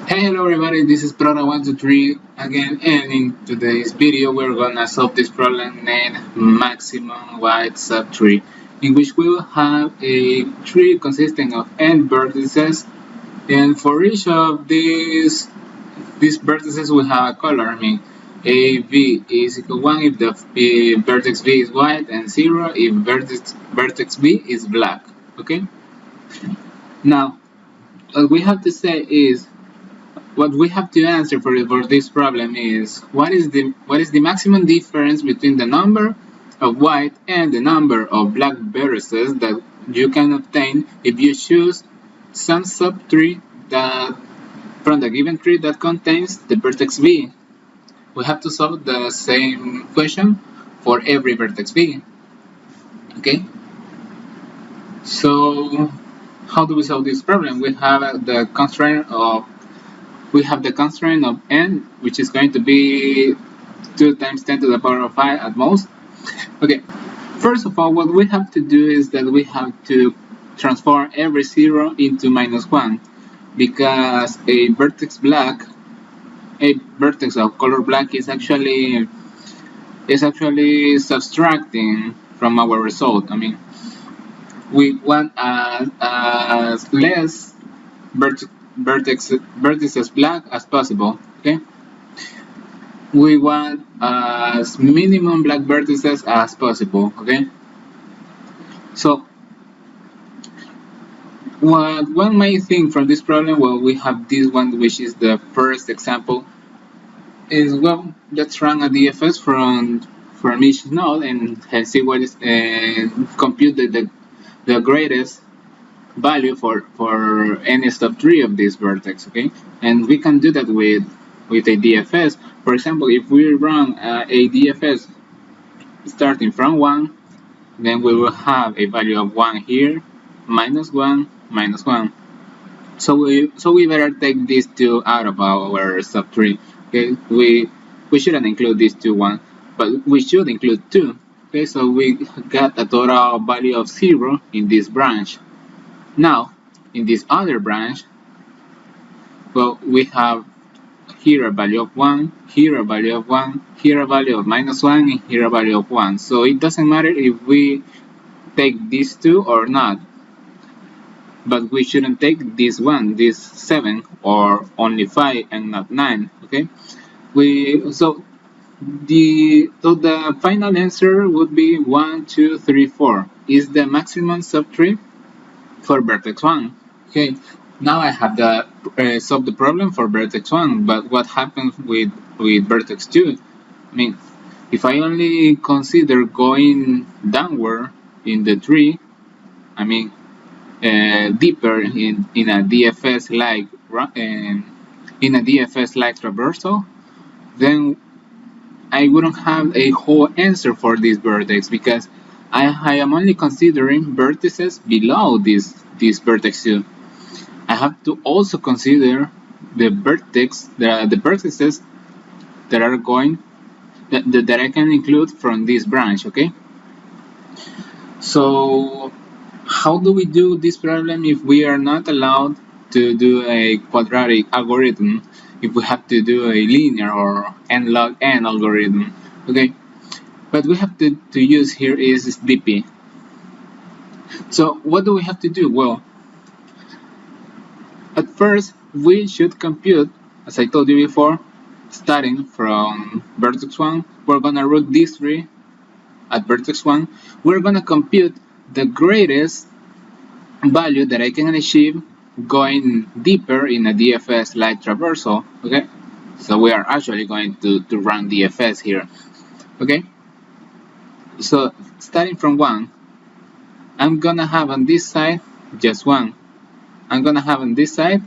Hey, hello everybody, this is Program123 again, and in today's video we're gonna solve this problem named maximum wide subtree, in which we will have a tree consisting of n vertices, and for each of these vertices we have a color. A v is equal 1 if the vertex v is white, and 0 if vertex v is black. Okay, now what we have to say is, what we have to answer for this problem is what is the maximum difference between the number of white and the number of black vertices that you can obtain if you choose some subtree that from the given tree that contains the vertex v. We have to solve the same question for every vertex v. Okay, so how do we solve this problem? We have the constraint of n, which is going to be 2 times 10 to the power of 5 at most. Okay, first of all, what we have to do is that we have to transform every 0 into -1, because a vertex of color black is actually subtracting from our result. We want as less vertices black as possible. Okay, we want as minimum black vertices as possible. Okay, so what one might think from this problem, well, we have this one, which is the first example, is, well, let's run a DFS from each node and see what is compute the greatest value for any subtree of this vertex. Okay, and we can do that with a DFS. For example, if we run a DFS starting from 1, then we will have a value of 1 here, -1, -1. So we better take these two out of our subtree. Okay, we shouldn't include these two ones, but we should include 2. Okay, so we got a total value of 0 in this branch. Now, in this other branch, well, we have here a value of 1, here a value of 1, here a value of -1, and here a value of 1. So it doesn't matter if we take these two or not. But we shouldn't take this 7, or only 5 and not 9. Okay? So the final answer would be 1, 2, 3, 4 is the maximum subtree for vertex 1. Okay, now I have solved the problem for vertex 1, but what happens with vertex 2? If I only consider going downward in the tree, deeper in a DFS like traversal, then I wouldn't have a whole answer for this vertex, because I am only considering vertices below this vertex 2. I have to also consider the vertices that are that I can include from this branch. Okay, so how do we do this problem if we are not allowed to do a quadratic algorithm, if we have to do a linear or n log n algorithm? Okay, what we have to use here is dp. So what do we have to do? Well, at first we should compute, as I told you before, starting from vertex 1, we're gonna root these 3 at vertex 1. We're gonna compute the greatest value that I can achieve going deeper in a DFS like traversal. Okay, so we are actually going to run DFS here. Okay, so starting from 1, I'm gonna have on this side just 1. I'm gonna have on this side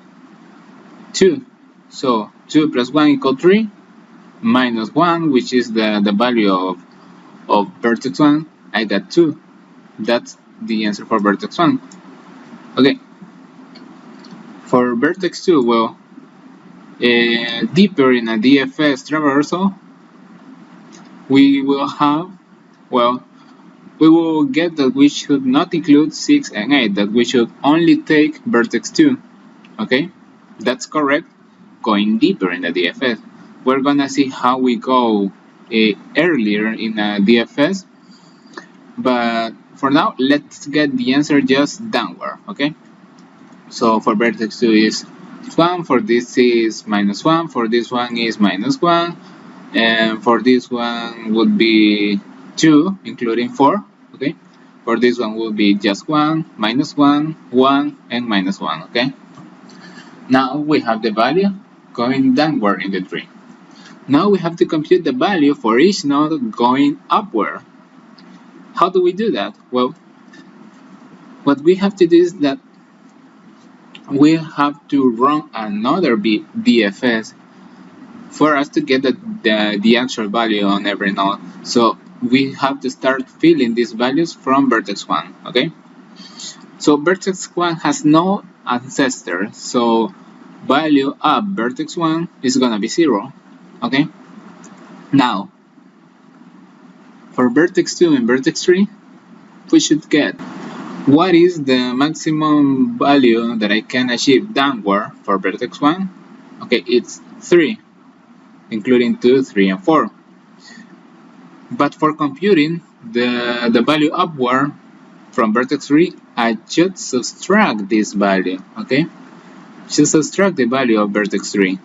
2. So 2 plus 1 equals 3, minus 1, which is the value of vertex 1. I got 2. That's the answer for vertex 1. Okay, for vertex 2, well, deeper in a DFS traversal, we will have, well, we will get that we should not include 6 and 8, that we should only take vertex 2. Okay, that's correct. going deeper in the DFS. We're gonna see how we go earlier in a DFS, but for now, let's get the answer just downward, okay? So for vertex 2 is 1, for this is -1, for this one is -1, and for this one would be 2, including 4, okay? For this one will be just 1, -1, 1, and -1, okay? Now we have the value going downward in the tree. Now we have to compute the value for each node going upward. How do we do that? Well, what we have to do is that we have to run another DFS for us to get the actual value on every node. So we have to start filling these values from vertex 1, okay? So vertex 1 has no ancestor, so value of vertex 1 is gonna be 0, okay? Now, for vertex 2 and vertex 3, we should get what is the maximum value that I can achieve downward for vertex 1? Okay, it's 3, including 2, 3, and 4. But for computing the value upward from vertex 3, I should subtract this value, okay? Should subtract the value of vertex 3.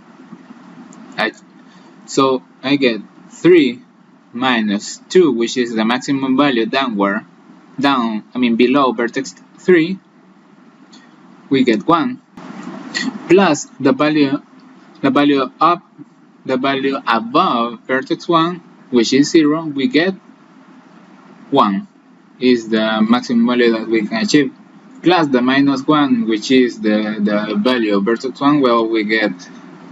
So I get 3 minus 2, which is the maximum value below vertex 3, we get 1, plus the value above vertex 1, which is 0, we get 1, is the maximum value that we can achieve, plus the -1, which is the value of vertex 1. Well, we get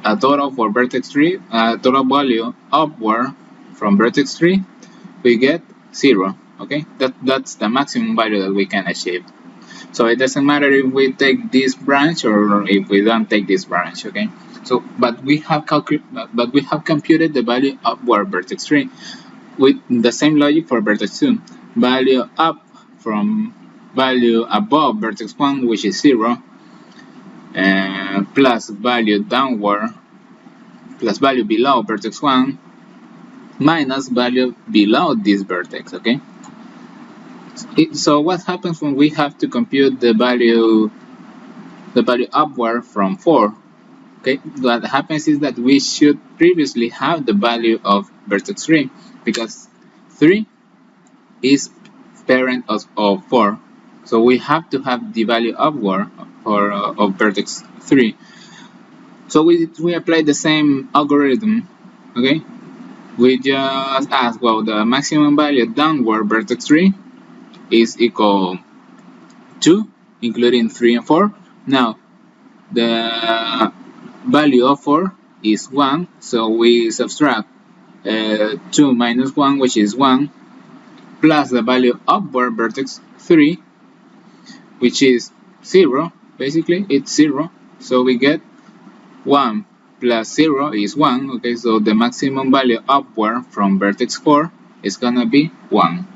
a total for vertex 3, total value upward from vertex 3, we get 0, okay? That's the maximum value that we can achieve. So it doesn't matter if we take this branch or if we don't take this branch, okay? So, but we have computed the value upward vertex 3 with the same logic for vertex 2. Value up from value above vertex 1, which is 0, plus value downward, plus value below vertex 1, minus value below this vertex, okay? So what happens when we have to compute the value upward from 4? Okay, what happens is that we should previously have the value of vertex 3, because 3 is parent of 4. So we have to have the value upward of vertex 3. So we apply the same algorithm, okay? We just ask, well, the maximum value downward vertex 3 is equal 2, including 3 and 4. Now, the value of 4 is 1, so we subtract 2 minus 1, which is 1, plus the value upward vertex 3, which is 0, basically, it's 0, so we get 1 plus 0 is 1, okay, so the maximum value upward from vertex 4 is gonna be 1.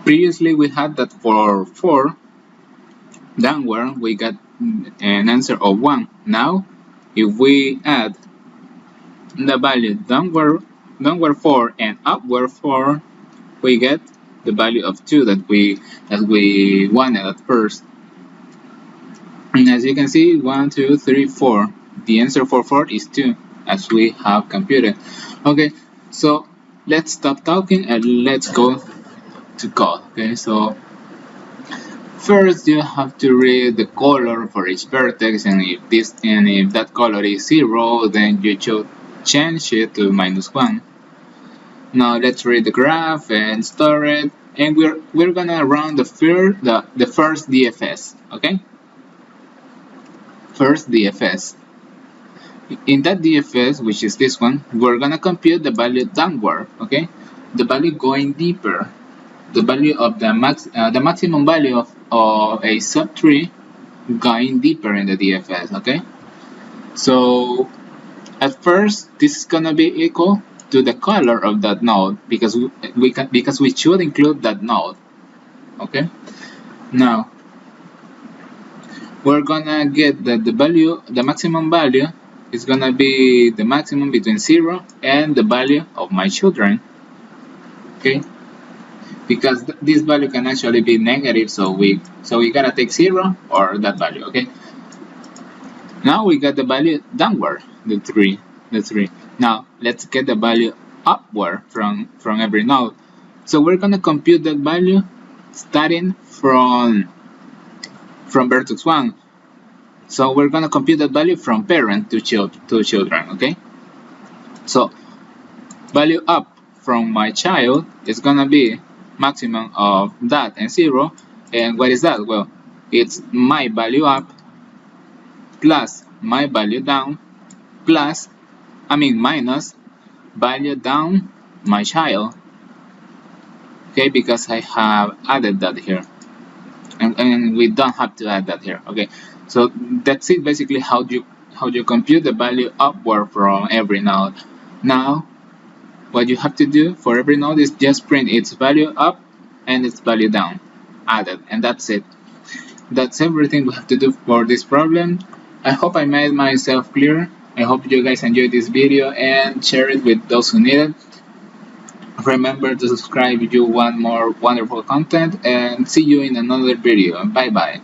Previously we had that for 4 downward we got an answer of 1. Now if we add the value downward 4 and upward 4, we get the value of 2 that we wanted at first. And as you can see, 1, 2, 3, 4. The answer for 4 is 2, as we have computed. Okay, so let's stop talking and let's go to code. Okay, so first you have to read the color for each vertex, and if that color is 0, then you should change it to -1. Now let's read the graph and store it, and we're gonna run the first DFS. Okay, first DFS. In that DFS, which is this one, we're gonna compute the value downward. Okay, the value going deeper, the value of the maximum value of a subtree going deeper in the DFS. Okay, so at first this is gonna be equal to the color of that node, because we should include that node. Okay, now we're gonna get that the maximum value is gonna be the maximum between 0 and the value of my children. Okay, because this value can actually be negative, so we gotta take 0 or that value. Okay, now we got the value downward, the 3. Now let's get the value upward from every node. So we're gonna compute that value starting from vertex 1. So we're gonna compute that value from parent to children. Okay, so value up from my child is gonna be maximum of that and 0. And what is that? Well, it's my value up plus my value down plus minus value down my child. Okay, because I have added that here, and we don't have to add that here. Okay, so that's it, basically how you compute the value upward from every node. Now what you have to do for every node is just print its value up and its value down added, and that's it. That's everything we have to do for this problem. I hope I made myself clear. I hope you guys enjoyed this video and share it with those who need it. Remember to subscribe if you want more wonderful content, and see you in another video. Bye bye.